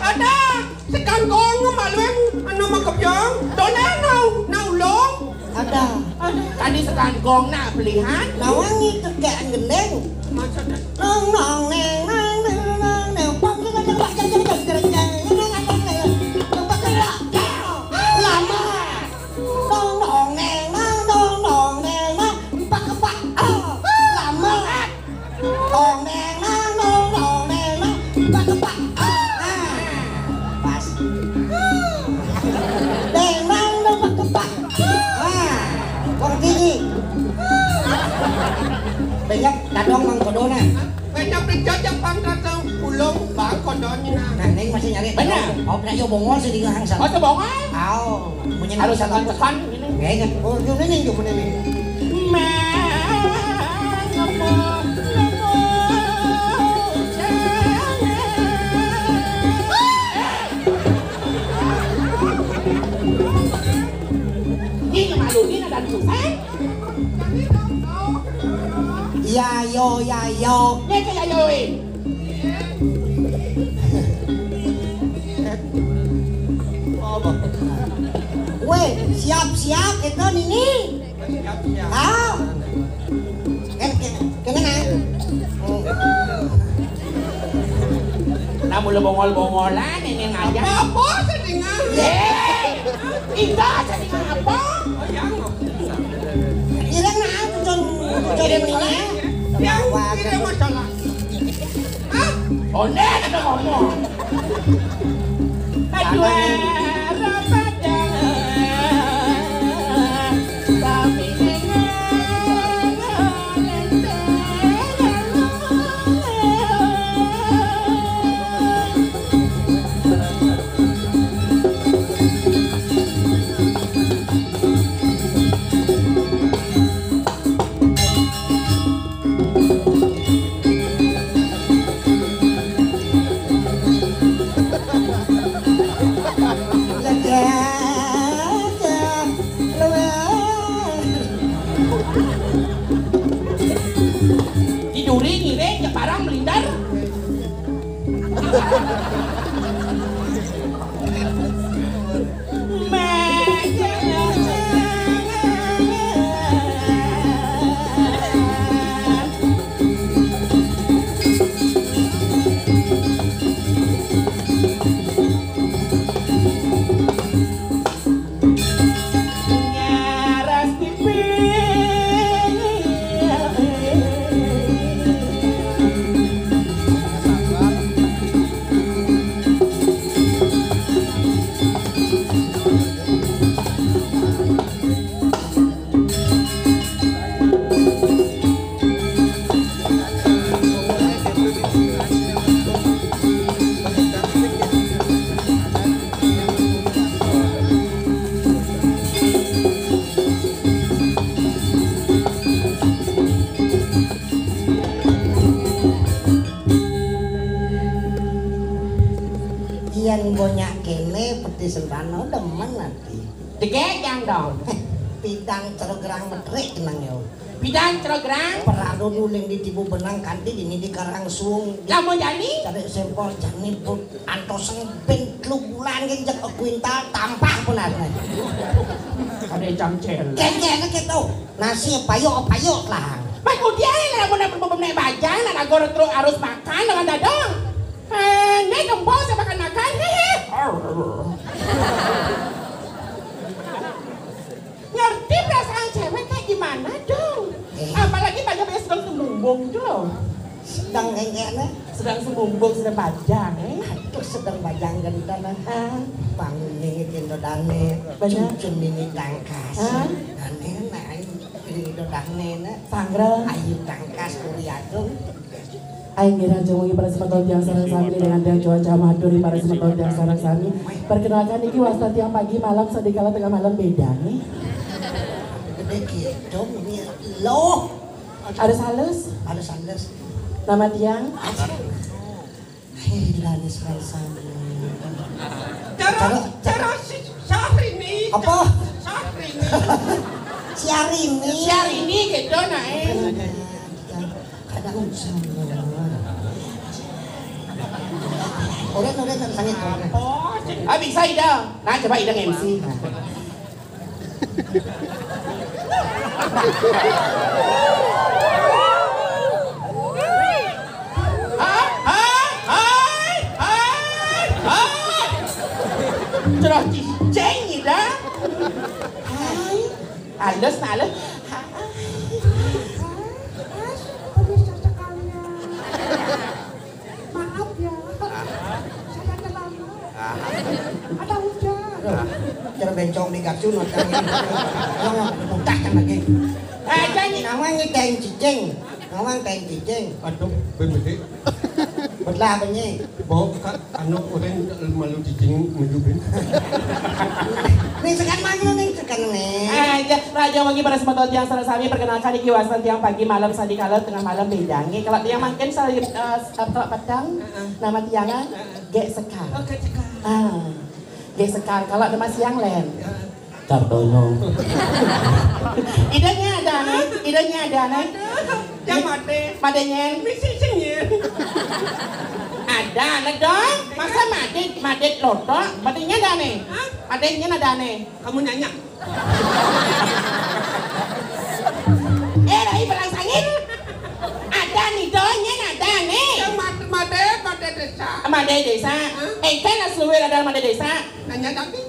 Ada sekangkong maluin ano magkabyang. Doon nau long. Ada. Tadi sekangkong na pilihan. Nawangi tegak gendeng. Maksudnya Nong nong neng nang nang nang nang pang nang nang nang nang nang lama. Nong nong neng nang nong nong neng nang pak pak lama. Nong neng nang nong nong neng nang pak pak pas. Neng nang nang pak pak. Wong tinggi. Banyak kadang mang kodona. banyak pijat yang pangkat pulung bang kondonya na. Nah, neng masih nyari. Benar. Oh, pernah yo bongol sih di hangsa. Oh, tebongan. Aw, punya Harus tekan ini. Nggak, oh, yun neng, yun neng. Ini malu ini ada susah. Ya yo. Ini kayak yoin. Weh, siap itu nini. Ah, kena. Namun lo bongol-bongolan ini ngajak. Apa sedingan? Indah sedingan apa? Ireng na tujon ini. Yang tidak masalah. Hah? Oh, nek ada ngomong. Kedua diduri ngire ke parang melindar. Banyak kene peti sentano demen nanti. Dikekang dong. Pidang cerogerang metrik kenang yo. Bidang cerogerang. Perado nuling di tibu benang kanti ini di Karangsung. Kamu jadi? Cari sempol jani pun antoseng ben 3 bulan genjek kuintal tampah pun ada. Ada camcel. Kene gitu. Nasi payok lah. Kemudian lah mau naik bajang, nak goreng terus harus makan dengan dadang. Nek gembos saya makan. Ngerti perasaan cewek kayak gimana dong? Apalagi banyak sedang semumbung itu loh. Sedang kayaknya sedang semumbung, sedang bajang Aduh sedang bajang gendang bangun ini dodane cucun ini tangkas ane ini dodane Sanggra ayu tangkas kuriagung. Aing Rajawangi para semeton yang sareng sami dengan tiang cuaca maduri para semeton yang sareng sami. Perkenalkan iki wasta tiang pagi malam sedikala tengah malam beda nih. Gede gitu ini loh. Ada salus? Ada sales. Nama tiang? Hilang sareng sami. Cara Syahrini. Apa? Syahrini. Syahrini gitu nah. Kadang usah. Udah sangit. Oh, Bisa Ida. Nah, coba Ida MC. Terus cicing Ida. Hai. Halus. pemirsa sekalian. Maaf ya, saya terlambat. Ada hujan. Cara bencong di kapsul kan. Muntah kan lagi. Jangan Namanya teng cicing. Namanya teng cicing. Aduh, bener. Belah benye. Bawa kat anak orang malu cicing menjubin. Nih sekan mana nih sekan nih. Raja wangi para semeton yang salah sami perkenalkan iki wasan tiang pagi malam sadikala tengah malam bedangi. Kalau tiang makin saya kalau petang nama tiangan Gek Sekar. Gek Sekar kalau nama siang len. Kartono. Idenya ada nih. Yang mati. Madenya Misi sengir. ada nih dong. Masa madet loto? Madenya ada nih. Madenya ada nih. Kamu nanya. Rai belang sangit. Ada nih donya ada nih. Yang mati desa. Made desa. Kan asluwe ada made desa. Nanya tapi.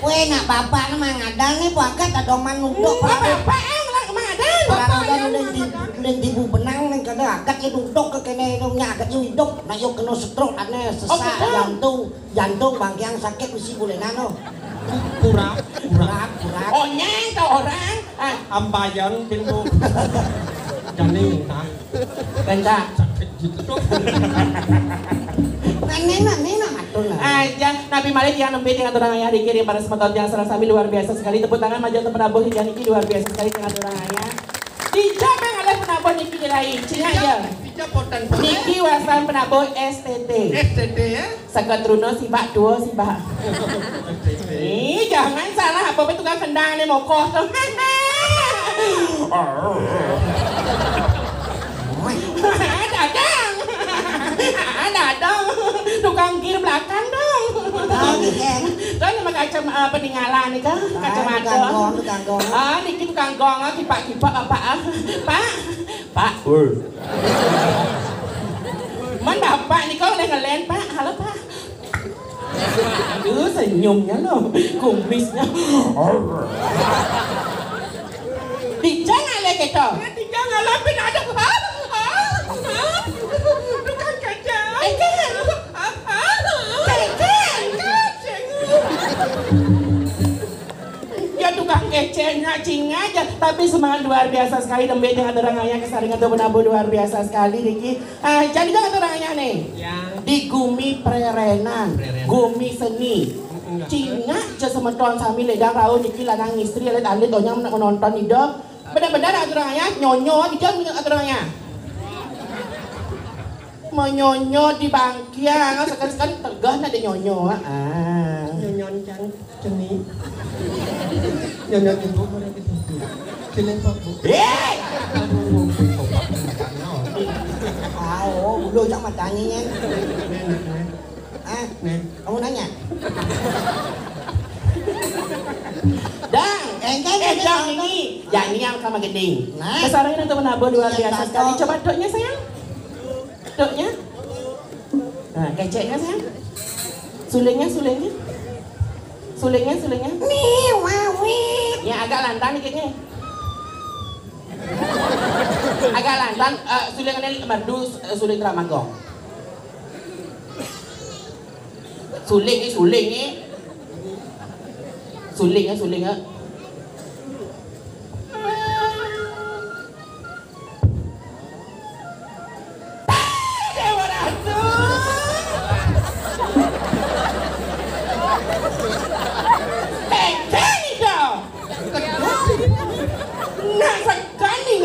Weh nak bapak nama ngadang nih pakat ada manudok. Bapak madan. Orang udah di bu benang nih kada agak ya duduk ke kene nya agak yo hidup na yo kena stroke ane sesak jantung bangkiang sakit mesti boleh nano. Kurang. Oh nyang tau orang. Ambayan pintu. Jani minta. Renda. Sakit gitu tuh. Nena matul lah. Aja Nabi Malik yang nembe dengan orang ayah dikirim pada semeton yang serasa luar biasa sekali. Tepuk tangan maju untuk penabuh hingga niki luar biasa sekali dengan orang ayah. Dijam yang ada penabuh niki lain. Cina ya. Dijapotan. Niki wasan penabuh STT. STD ya. Sekatruno sibak duo sibak. Jangan salah apa tukang kendang nih mokoh tuh. Dadang, tukang kir belakang dong. Kan nama kaca peninggalan nih kan, kacamata. Tukang gong. Niki tukang gong, kipak apa? Pak. Man bapak nih kau udah ngelen Pak, halo Pak. Aduh senyumnya loh, kumisnya. Dijang ale kita. Dijang alapin ada. Tukang kaca. Ya tukang kecenya cing aja, tapi semangat luar biasa sekali nembe dengan orangnya kesaringan tuh menabuh luar biasa sekali Niki. Jadi dengan orangnya nih. Di Gumi Prerenan, Gumi Seni. Cinga aja semeton sami ledang rau Niki lanang istri alit onyang menonton hidup. Benar-benar orangnya nyonyo dia orangnya. Menyonyo di bangkiang, sekali-sekali tegah ada nyonyo. Nyanyi ceni. Nyanyi ibu mana gitu. Kini pak bu. Bulu jangan matanya. Kamu nanya? Dang ini, yang ini yang sama geding. Kesarangan untuk menabuh luar biasa sekali. Coba doknya sayang. Doknya. Nah, keceknya sayang. Sulingnya. Nih, wawit. Ya agak lantang nih kayaknya. Agak lantang, sulingannya merdu, suling ramagong. Sulingnya.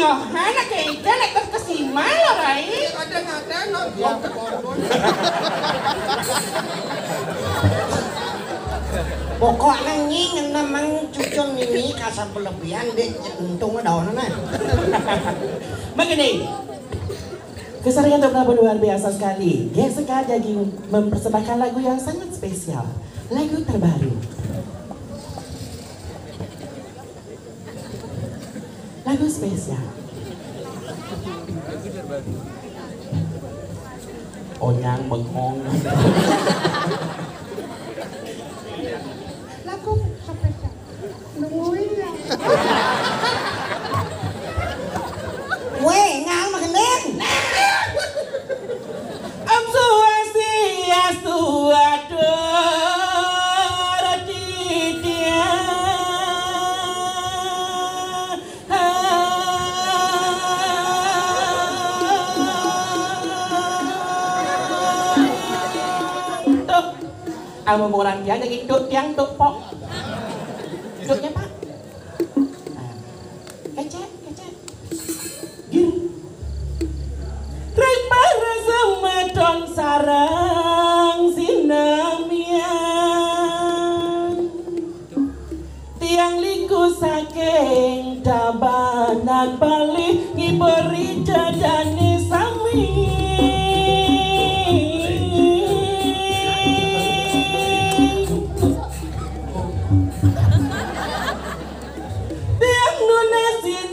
Anak kayak terkesima loh, Rai. Ada no. Pokoknya nying memang cucun ini kasar berlebihan deh untungnya daunnya. Begini, Keseringan Prabu luar biasa sekali. GSK jadi mempersembahkan lagu yang sangat spesial. Lagu terbaru. Lagu spesial. Onyang bengong. Lagu spesial. Nuya. Weh, ngal magening. Am Swastiastu Amo orang dia jadi duk tiang duk pok. Duknya pak. Kecet, kecet. Gini. Trek para semeton sarang sinamian. Tiang liku saking dabanan balik ngiberi jadane sami.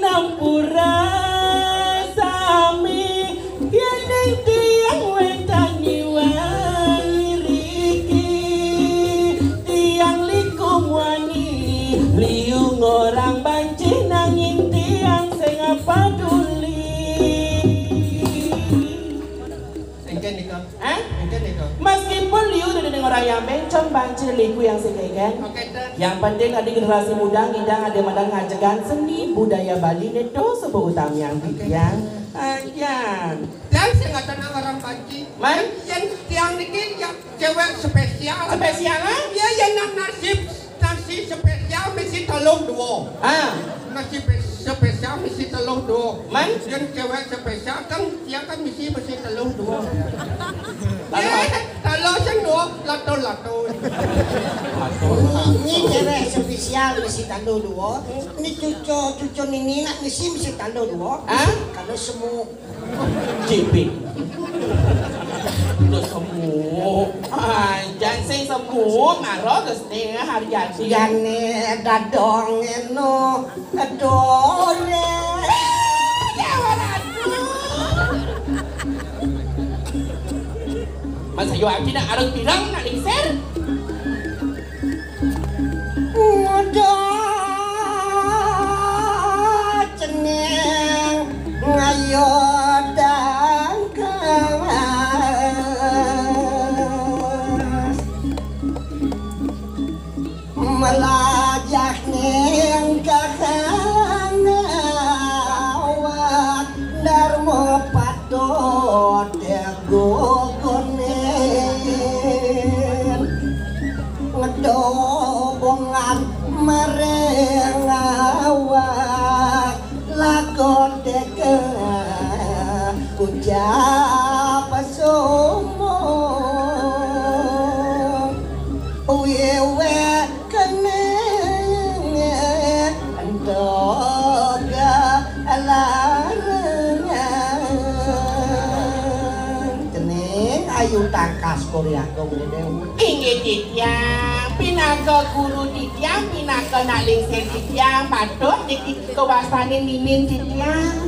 Nampura sami kene tiang wetani wiriki tiang likum wani liung orang banci nangin tiang sing paduli. Engken nika. Hah? Engken nika. Meskipun liu udah dengan orang yang bencong banci liku yang segegen. Oke, Dan. Yang penting ada generasi muda ngidang ada madang ngajagan seni budaya Bali itu sebuah utama yang biang ayan. Dan saya nggak tahu orang banci. Man? Yang tiang niki yang cewek spesial. Spesial lah? Ya, yang nasi spesial mesti telung dua. Ah, Nasi spesial mesti telung dua. Man? Yang cewek spesial kan dia kan mesti telung dua. Lalu Ya, telung yang dua lato. Ini cewek spesial mesti tando dua. Ini cucu nini nak mesti tando dua. ah, Kalau semua cipik. Itu semua. Ah, jangan sing semua ngaruh ke sini harian sih. Jane dadong eno adore. Masa yo aki nak areng pirang nak lingser. Muda ceneng ngayo dangkas melajak neng kakangawat darmo patot gogonen ngedobongan merengawat lakon deke ucap sombong wewe keneng entoga larengan keneng ayu tangkas Korea kau dewe. Inggih titiang, pinaga guru titiang, pinaga nak lingser titiang, patut niki kewasane mimin titiang.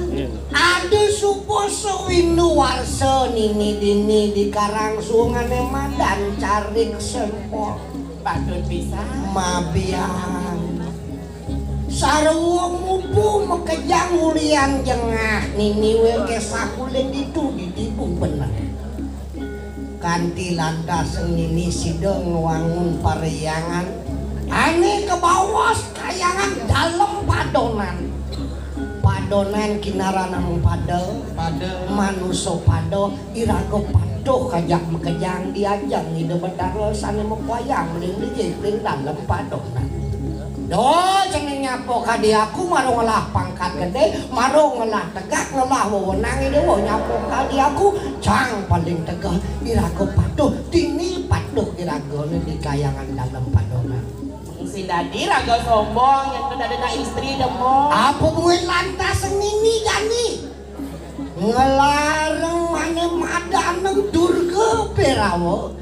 Ade suposo windu warsa nini dini di karang sungane madan carik sempol Patut bisa. mabian sarwa mupu mekejang ulian jengah nini weke sakulen itu ditipu bener kanti lantas nini sideng wangun pariangan ane ke bawah kayangan dalam padonan kinaranang pado manuso pado irago pado kajak mekejang diajang ide bedaro sane mekoyang ling dijepling dalam padonan do ceneng nyapo kadi aku maro ngelah pangkat gede maro ngelah tegak ngelah wewenang ide wo nyapo kadi aku cang paling tegak irago pado tini pado irago di kayangan dalam padonan. Si Dadi raga sombong yang tu ada istri demong. Apa mungkin lantas nini gani? ngelarang mane madaneng Durga Berawa.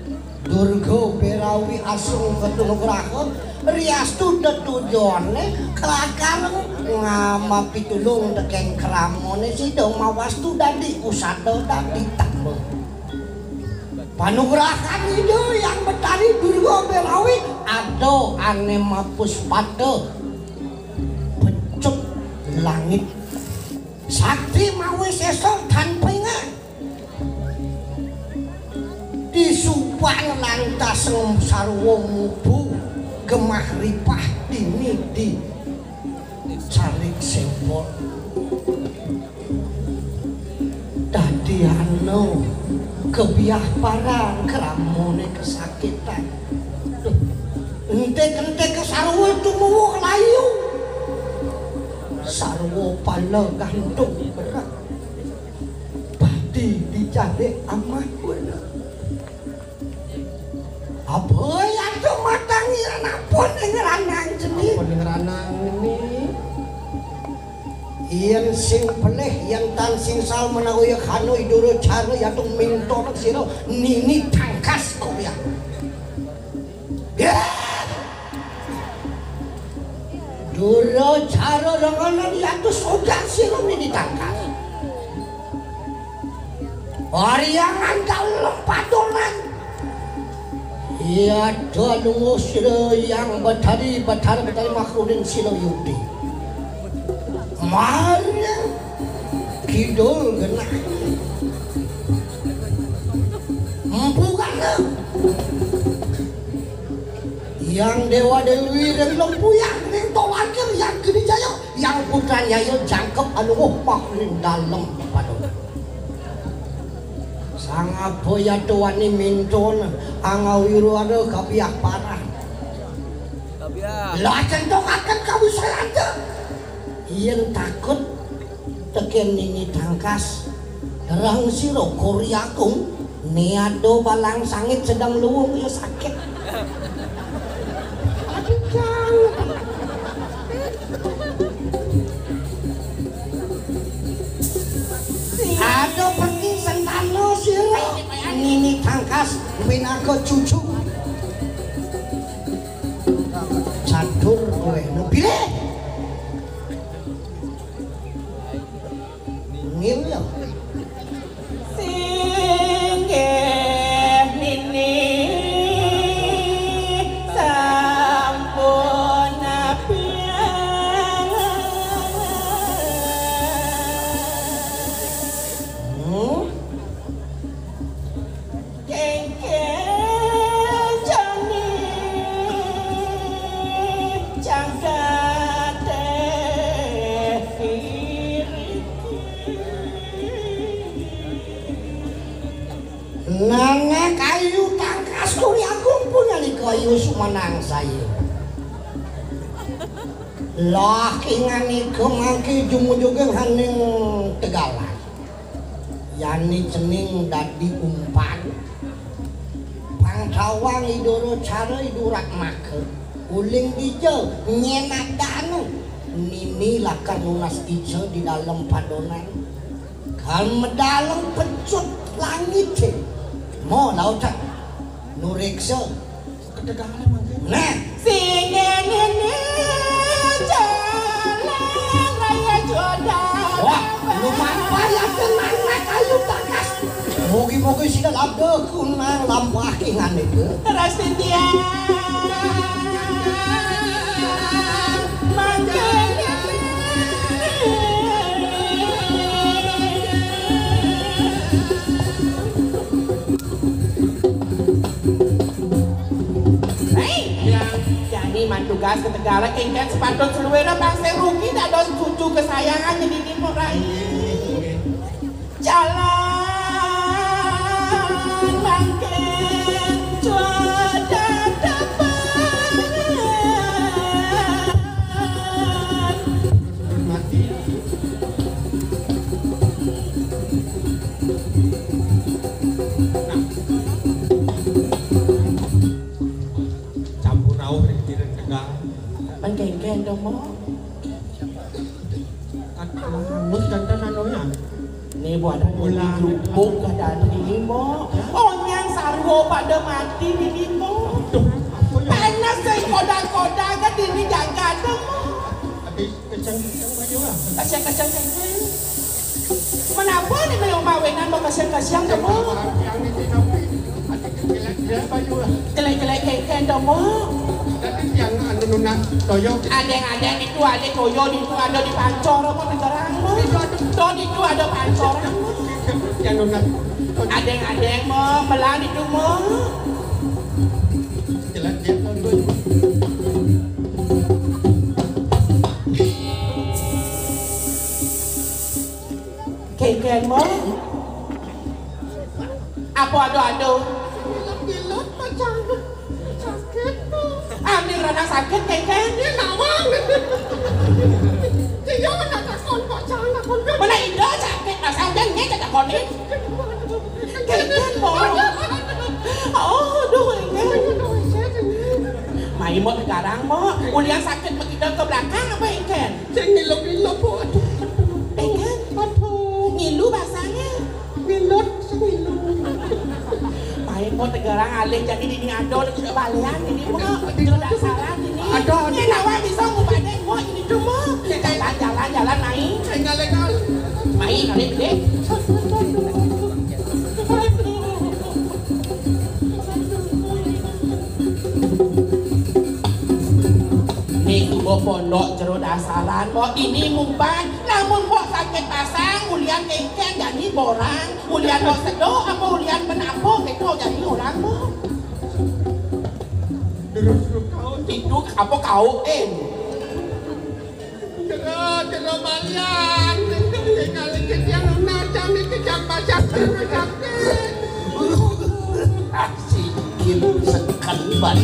Durga Berawi asung ketunugraha riastu detujone kelakareng ngama pitulung teken kramone sidong mawastu dadi usada dadi tambe. Panugrahan itu yang betari Durga Berawi ado ane mapus pada pecut langit sakti mawi sesok tanpa ingat disupan lantas sarwa mubu gemah ripah dini di carik sempol dadi anu kebiah parang kramone kesakitan ente ke sarwa tumuwuh layu sarwa pala gantung berat badi dijadek amah bener aboy atuh matang iran apun ing ranang jenis Apa ning ranang ini? yen sing peleh yen tan sing sal menawi kanu iduro cara yatung minto sira nini tangkas koya duro cara ranganan yatus ogan sira nini tangkas Ariangan dalem padonan iya dalungo sira yang betari makhludin sira yudi Maria kidul genah empukan yang dewa dewi dan lempuyang yang tolakir yang gede jaya yang putranya yang jangkep anu makhludin dalam padonan sang aboya tuani minton angawiru ada kabiak parah lah centong akan kawisayan yen takut teken nini tangkas terang siro koriakung niado balang sangit sedang luwung ya sakit aduh jangan ada pergi sentano siro nini tangkas winako cucu catur kowe pilih ngil ya singgih nini sampun Nana kayu tangkas kuri agung punya di kayu sumanang saya lakingan iku mangki jumu-jugeng haning tegalan yani cening dadi umpan pangcawang idoro cara idurak make uling dijo nyenak danu nini lakan lunas ijo di dalam padonan kan medalem pecut langit mau lautan nuriksa ketegangan mangke nah singen ini jalan raya jodoh wah lumayan ya tenang naik kayu takas mugi-mugi sida labda kunang lampah kingan itu Rastindian mangke mantugas ke Tegalan enggan sepatut seluruhnya bangsa rugi tak ada cucu kesayangan jadi ini murai jalan bangke cuaca depan mati campur rauh ning Tegal Mengkengken dong mo hangus dan anonya ni buat lubuk keadaan ini mo. Orang sarwo pada mati ini mo. Panas saya koda-koda kan diri jaga ada mo. Habis kacang baju lah. Kasiang-kasiang. Kenapa nih mau mawenan mau kasiang-kasiang kamu? Yang ini tapi ada jelek-jelek baju lah. Jelek-jelek keken kamu. Tapi yang anu nuna toyo. Ada itu ada toyo itu ada di pancor apa negarang mo. Itu ada pancor. Yang nuna Ada mo melang itu mo. jelek-jelek baju. Keken mo. Apa ada? Gilot macam sakit tuh. Ambil rana sakit keken. Dia nawang. Dia jangan nak takon macam nak kon. Mana ida sakit asal jangan tak konin. Keken mo. Oh, aduh keken. Mai mo sekarang mo. Ulian sakit begitu ke belakang apa keken? Saya ngilok-ngilok po. Aduh. Keken. Aduh. Ngilu bahasanya. Ngilot. Ngilot. Mai mo tegarang alih jadi dini ado di balian ini mo. Jero dasaran ini. Ada. Ini nawa bisa ngubadin mo ini tuh mo. Jalan naik. Enggak legal. Mai kali gede. Nih gua pondok jero dasaran mo ini mumpan. Namun mo sakit pasang ulian keken jadi borang. Ulian mo sedo apa ulian menapo keko jadi orang mo. Durus-durus kau. Itu apa kau Jero balian. Kali yang nuna jam ni kejam basak sakit. Asikin sekan ban.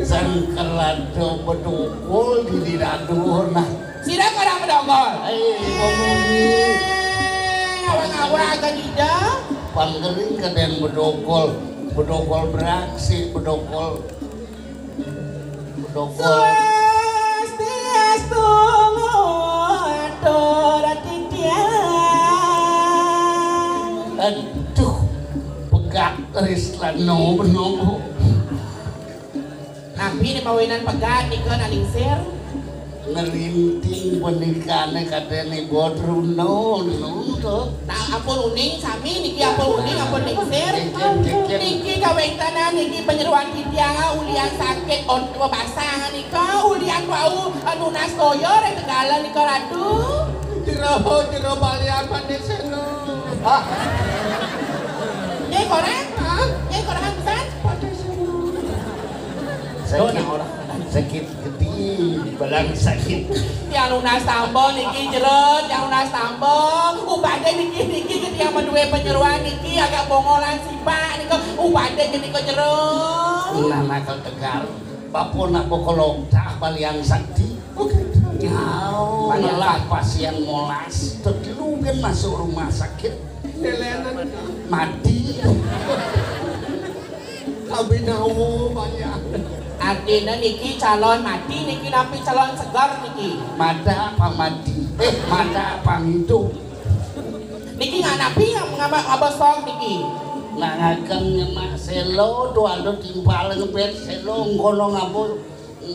Sangkelado bedukul di diraduh nah. Sira kada medongol. Ngomongin Awang-awang agak tidak. panggering kaden bedokol beraksi bedokol Swastiastu atur titian. aduh pegat rislano benobo Nabi ni mawinan pegat ni kan alingsir. ngerinting pernikahannya kadene bodruno to Nah ampun uning sami niki ampun uning ampun lingsir. Niki kawentanan niki penyeruan titiang ulian sakit on basah nika ulian bau nunas koyo rek tegala nika radu. Jero balian pandai seno. Nyai korang? Nyai korang pesan? sakit gede balang sakit Yang lunas tambo niki jeret, yang lunas tambo ubade niki ketika menduwe penyeruan niki agak bongolan sipak niko ubade niko jeret. nakal tegar bapona bokolong cah baliang sakti nyau malah pasien molas terlugen masuk rumah sakit Delenan. mati Kabinawo banyak. Artinya niki calon mati niki napi calon segar niki. mata apa mati mata apa hidup Niki nggak napi yang ngabosong niki. nangakan nyemak selo doalo timpal ngebet selo ngkono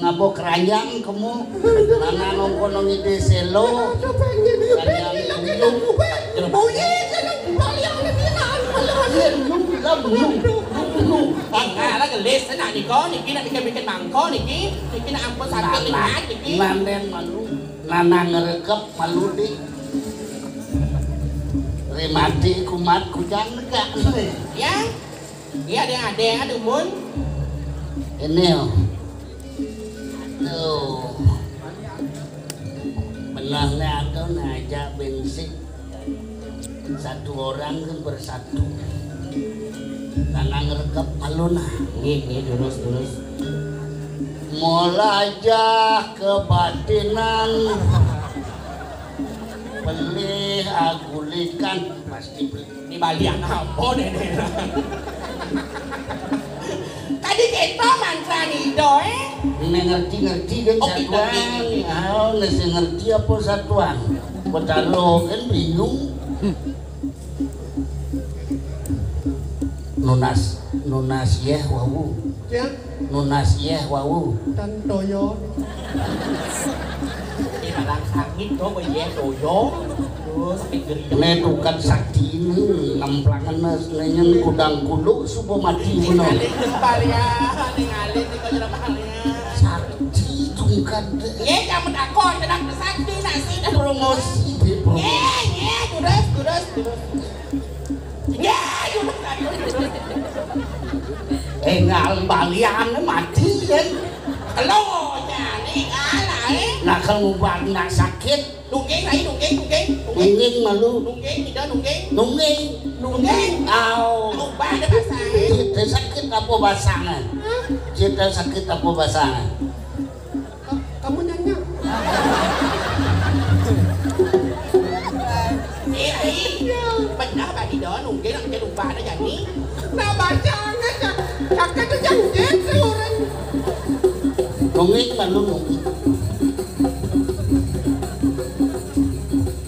ngabo kerayang kamu nana ngkono ngide selo kerayang hidup Lah gelis na niko niki na bikin mangko niki na ampun sakit lihat niki. nanen malu nana ngerekep malu di Remati kumat kujang negak. Ya. Iya ada aduh mun. Ini oh. Tuh. Benarnya ada ngajak bensin. Satu orang kan bersatu. Karena ngerekap aluna. Ini terus. Mulai aja kebatinan. Beli agulikan pasti beli. Di balian apa nenek? Kadi kita mantra nido Ini ngerti kan Oh, satuan. gitu. Nasi ngerti apa satuan? Betalo kan bingung. Nunas yeh wawu. Ya, Nunas yeh wawu. dan toyo. Di malang sakit tuh boleh toyo. Terus sakit geri. Ini tukan sakti ini namplangan nengen kudang kudu subuh mati bener. Ngalih ke balian, ngalih di kau balian. Sakti tukan. Ye kamu takon tidak sakti nasi dah Promosi deh promosi. Ye terus. Ye terus. Ngal balian mati kan. Halo nyani kalah Nah kalau nak sakit. Nungging lagi nungging. Nungging malu. Nungging tidak nungging. Nungging. Aw. Ubah ada bahasa. Cita sakit apa basangan? Cita sakit apa basangan? Kamu nanya. Benar bagi dia nungging nak jadi ubah ada jadi. Nah bacanya kakak itu yang gitu orang. Nungging malu nungging.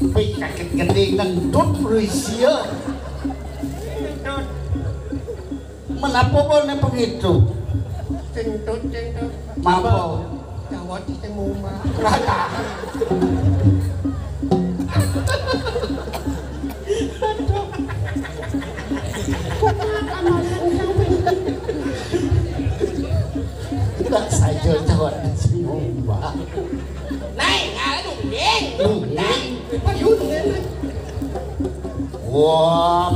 Tapi sakit gede ngentut Rusia. Menapa boleh begitu? Cengtut. Mampu. Jawab di semua. Rata. Tidak saja jawab di semua. Này ngài nungging. Nungging. Ayo nungging. Wah,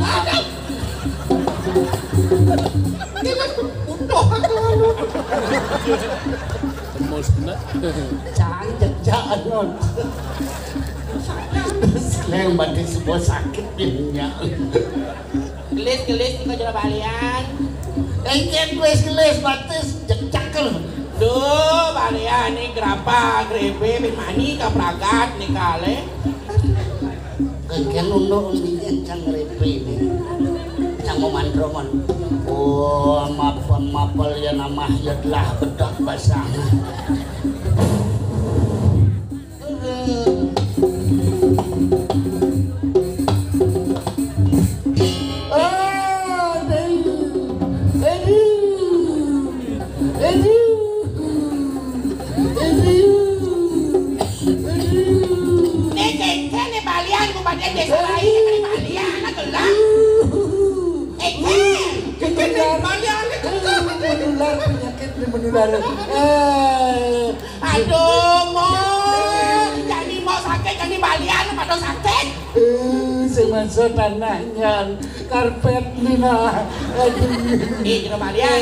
Udah kalau. cantik jangan. Selain batik sebuah sakit dunia. Gelis di kau jadi balian. Gelis batis cakel. Duh balian ni gerapa grebe bimani kapragat ni kale. Kan undo ini cang repe ini. Cang memandroman. Oh, mapal ya nama yadlah bedak basah. Ni balian ku pada desa lain ni balian nak gelang. Balian ni Menular penyakit menular. aduh mo. Jadi mau sakit jadi balian pada sakit. Semasa tanahnya karpet nina. Jadi balian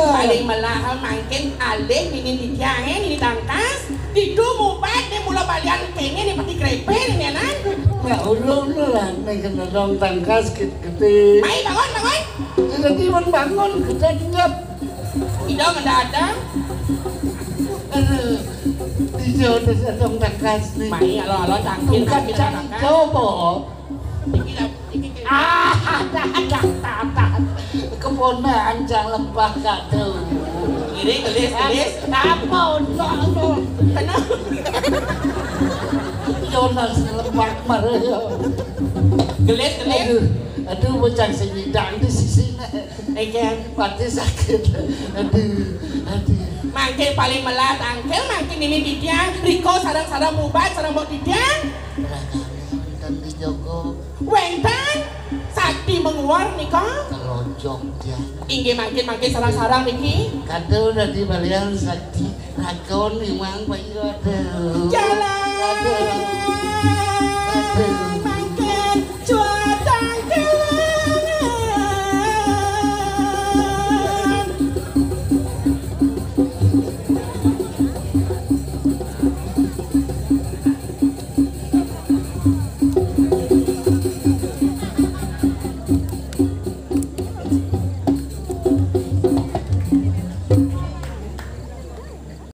paling melahal makin alih ini ditiangnya ini tangkas. Tidu mubat ni mula balian kene ni pati krepe ni anak. Ya ulun lah, nih kena dong tangkas gede. Mai bangun. Jadi bangun kita nyap. Idong mendadak. Dijauh dari dong tangkas nih. Mai alon tangkil Bukan tangkas. coba. Iki Tahan. Keponaan jang lempah kado. Ini gelis. Apa no. Kenapa? Jonas lempah marah. Gelis. Aduh bocah senyidang di sisi Eken. pati sakit. Aduh. Mangkil paling melat angkel mangkil ini didiang. Riko sarang mubat sarang mau didiang. Dan di Joko Wentan sakti menguar niko. kelojok dia. Inggih mangkil sarang niki. Kado udah di balian sakti rakon imang bayi ada. Jalan.